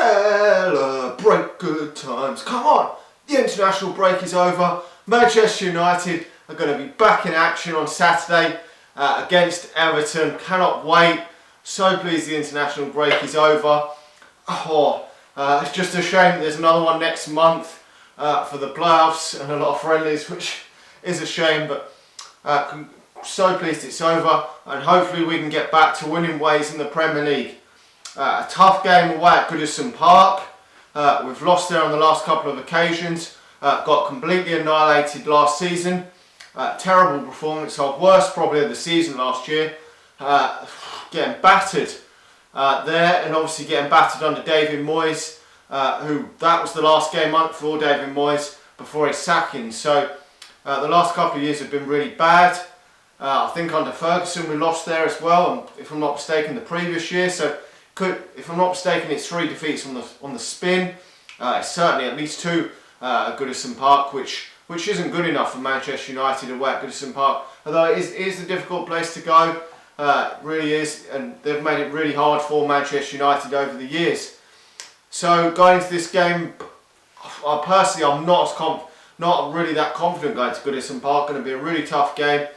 Celebrate good times. Come on, the international break is over. Manchester United are going to be back in action on Saturday against Everton. Cannot wait. So pleased the international break is over. It's just a shame that there's another one next month for the playoffs and a lot of friendlies, which is a shame, but so pleased it's over, and hopefully we can get back to winning ways in the Premier League. A tough game away at Goodison Park. We've lost there on the last couple of occasions. Got completely annihilated last season. Terrible performance, our worst probably of the season last year. Getting battered there, and obviously getting battered under David Moyes, who that was the last game for David Moyes before his sacking. So the last couple of years have been really bad. I think under Ferguson we lost there as well, and if I'm not mistaken the previous year. So if I'm not mistaken, it's 3 defeats on the spin. It's certainly at least 2 at Goodison Park, which isn't good enough for Manchester United away at Goodison Park. Although it is a difficult place to go, it really is, and they've made it really hard for Manchester United over the years. So going into this game, I'm not really that confident going to Goodison Park. Going to be a really tough game.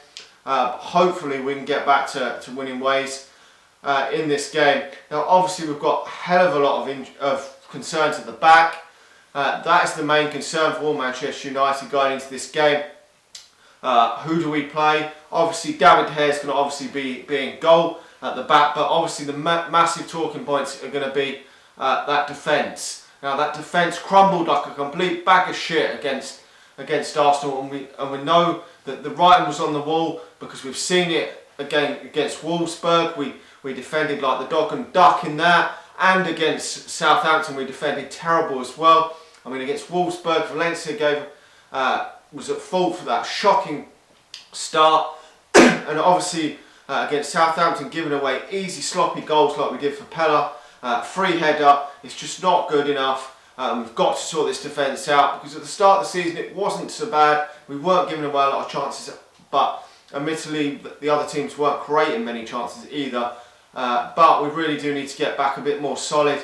Hopefully we can get back to winning ways in this game. Now obviously we've got a hell of a lot of concerns at the back. That is the main concern for all Manchester United going into this game. Who do we play? Obviously David Hare's going to obviously be in goal at the back, but obviously the massive talking points are going to be that defence. Now that defence crumbled like a complete bag of shit against Arsenal, and we know that the writing was on the wall because we've seen it again against Wolfsburg. We defended like the dog and duck in that, and against Southampton we defended terrible as well. I mean, against Wolfsburg, Valencia was at fault for that shocking start, and obviously against Southampton giving away easy sloppy goals like we did for Pella. Free header, it's just not good enough. We've got to sort this defence out, because at the start of the season it wasn't so bad. We weren't giving away a lot of chances, but admittedly the other teams weren't creating many chances either. But we really do need to get back a bit more solid.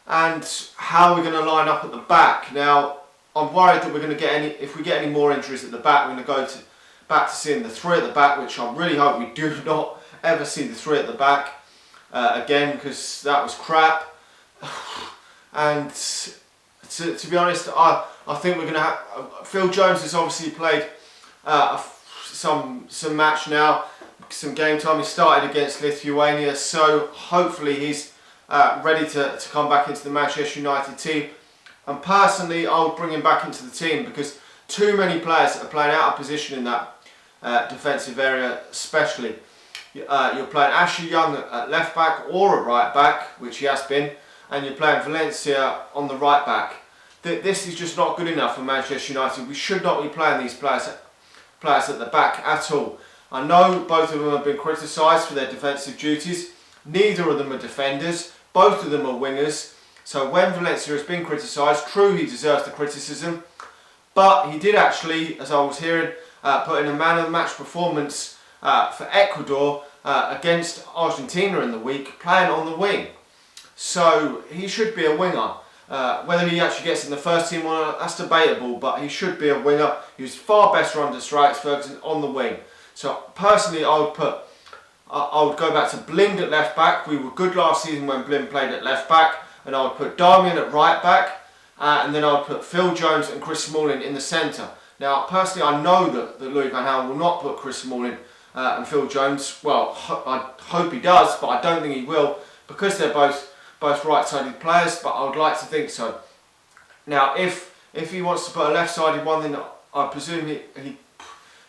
And how are we going to line up at the back? Now I'm worried that we're going to if we get any more injuries at the back, we're going to go back to seeing the 3 at the back, which I really hope we do not ever see the 3 at the back again, because that was crap. And to be honest, I think we're going to have Phil Jones has obviously played some match now, some game time. He started against Lithuania, so hopefully he's ready to come back into the Manchester United team. And personally, I would bring him back into the team, because too many players are playing out of position in that defensive area, especially. You're playing Ashley Young at left back or at right back, which he has been, and you're playing Valencia on the right back. This is just not good enough for Manchester United. We should not be playing these players at the back at all. I know both of them have been criticised for their defensive duties. Neither of them are defenders. Both of them are wingers. So when Valencia has been criticised, true, he deserves the criticism, but he did actually, as I was hearing, put in a man of the match performance for Ecuador against Argentina in the week, playing on the wing. So he should be a winger. Whether he actually gets in the first team or not, that's debatable, but he should be a winger. He was far better under Sir Alex Ferguson on the wing. So personally, I would go back to Blind at left back. We were good last season when Blind played at left back, and I would put Darmian at right back, and then I would put Phil Jones and Chris Smalling in the centre. Now, personally, I know that Louis van Gaal will not put Chris Smalling and Phil Jones. Well, I hope he does, but I don't think he will, because they're both right-sided players, but I would like to think so. Now, if he wants to put a left-sided one, then I presume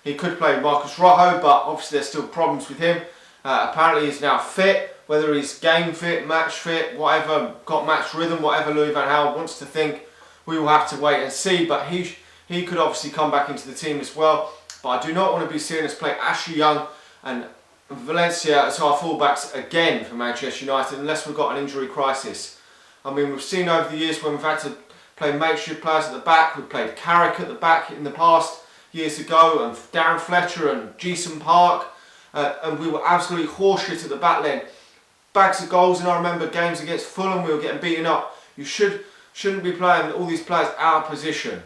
he could play Marcus Rojo, but obviously there's still problems with him. Apparently he's now fit, whether he's game fit, match fit, whatever, got match rhythm, whatever Louis van Gaal wants to think, we will have to wait and see. But he could obviously come back into the team as well. But I do not want to be seeing us play Ashley Young and Valencia as our fullbacks again for Manchester United, unless we've got an injury crisis. I mean, we've seen over the years when we've had to play makeshift players at the back. We've played Carrick at the back in the past years ago, and Darren Fletcher and Jason Park, and we were absolutely horseshit at the back then. Bags of goals, and I remember games against Fulham, we were getting beaten up. You shouldn't be playing all these players out of position.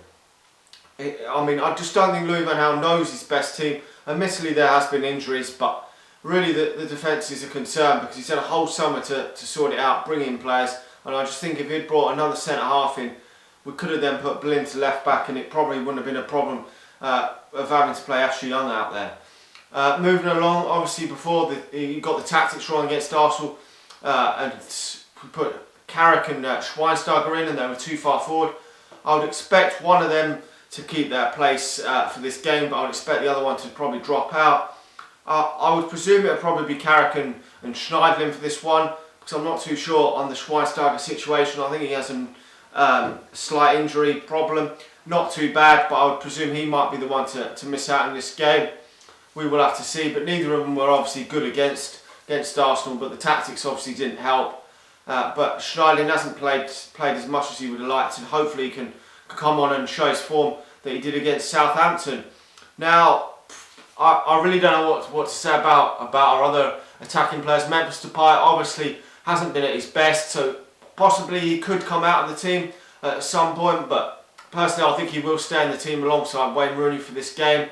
I just don't think Louis van Gaal knows his best team. Admittedly, there has been injuries, but really the defence is a concern because he's had a whole summer to sort it out, bring in players, and I just think if he'd brought another centre-half in, we could have then put Blind to left-back and it probably wouldn't have been a problem of having to play Ashley Young out there. Moving along, obviously before he got the tactics wrong against Arsenal, and we put Carrick and Schweinsteiger in and they were too far forward. I would expect one of them to keep their place for this game, but I would expect the other one to probably drop out. I would presume it would probably be Carrick and Schneiderlin for this one, because I'm not too sure on the Schweinsteiger situation. I think he has a slight injury problem. Not too bad, but I would presume he might be the one to miss out in this game. We will have to see, but neither of them were obviously good against Arsenal, but the tactics obviously didn't help. But Schneiderlin hasn't played as much as he would have liked, and hopefully he can come on and show his form that he did against Southampton. Now, I really don't know what to say about our other attacking players. Memphis Depay obviously hasn't been at his best, so possibly he could come out of the team at some point, but personally I think he will stay in the team alongside Wayne Rooney for this game.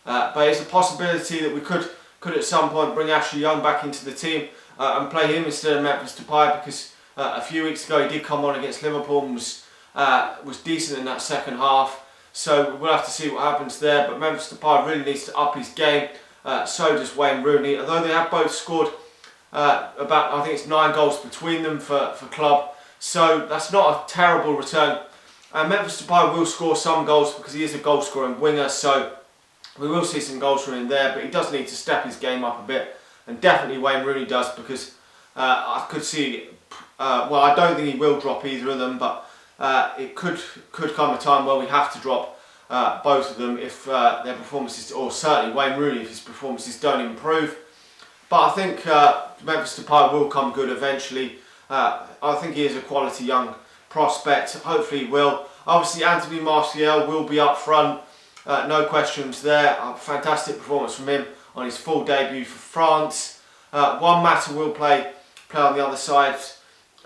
But it's a possibility that we could at some point bring Ashley Young back into the team and play him instead of Memphis Depay, because a few weeks ago he did come on against Liverpool and was decent in that second half. So we'll have to see what happens there. But Memphis Depay really needs to up his game. So does Wayne Rooney. Although they have both scored about, I think it's 9 goals between them for club. So that's not a terrible return. Memphis Depay will score some goals because he is a goal scoring winger. So we will see some goals from him there. But he does need to step his game up a bit. And definitely Wayne Rooney does, because I could see, well, I don't think he will drop either of them, but it could come a time where we have to drop both of them if their performances, or certainly Wayne Rooney if his performances don't improve. But I think Memphis Depay will come good eventually. I think he is a quality young prospect. Hopefully he will. Obviously Anthony Martial will be up front. No questions there. A fantastic performance from him on his full debut for France. Juan Mata will play on the other side.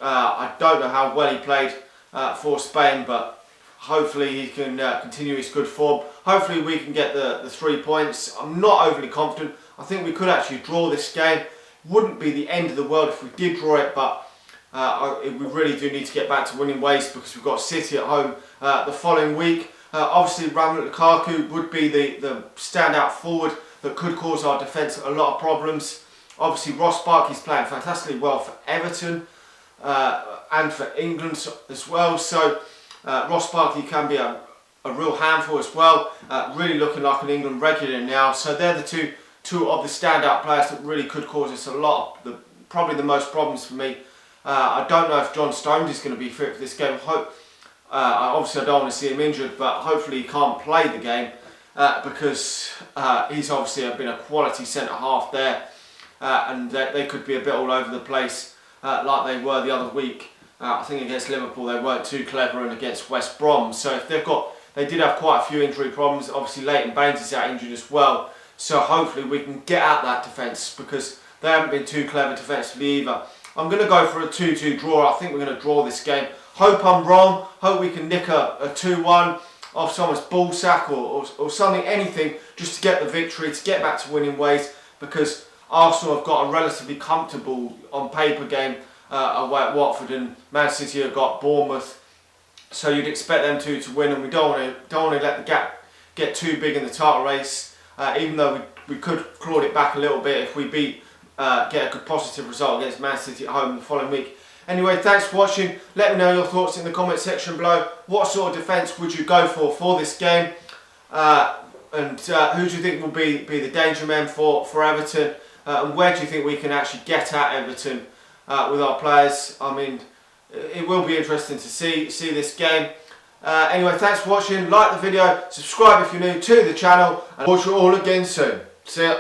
I don't know how well he played for Spain, but hopefully he can continue his good form. Hopefully we can get the 3 points. I'm not overly confident. I think we could actually draw this game. Wouldn't be the end of the world if we did draw it, but we really do need to get back to winning ways, because we've got City at home the following week. Obviously Romelu Lukaku would be the standout forward that could cause our defence a lot of problems. Obviously Ross Barkley's playing fantastically well for Everton and for England as well, so Ross Barkley can be a real handful as well, really looking like an England regular now. So they're the two of the standout players that really could cause us a lot, probably the most problems for me. I don't know if John Stones is going to be fit for this game. Obviously I don't want to see him injured, but hopefully he can't play the game because he's obviously been a quality centre-half there, and they could be a bit all over the place like they were the other week. I think against Liverpool they weren't too clever, and against West Brom. So if they did have quite a few injury problems. Obviously Leighton Baines is out injured as well. So hopefully we can get at that defence, because they haven't been too clever defensively either. I'm going to go for a 2-2 draw. I think we're going to draw this game. Hope I'm wrong. Hope we can nick a 2-1 off someone's ball sack or something, anything, just to get the victory, to get back to winning ways, because Arsenal have got a relatively comfortable on paper game away at Watford, and Man City have got Bournemouth. So you'd expect them to win, and we don't want to let the gap get too big in the title race. Even though we could claw it back a little bit if we get a good positive result against Man City at home the following week. Anyway, thanks for watching. Let me know your thoughts in the comment section below. What sort of defence would you go for this game? And who do you think will be the danger men for Everton? And where do you think we can actually get at Everton with our players? I mean, it will be interesting to see this game. Anyway, thanks for watching. Like the video, subscribe if you're new to the channel, and watch you all again soon. See ya.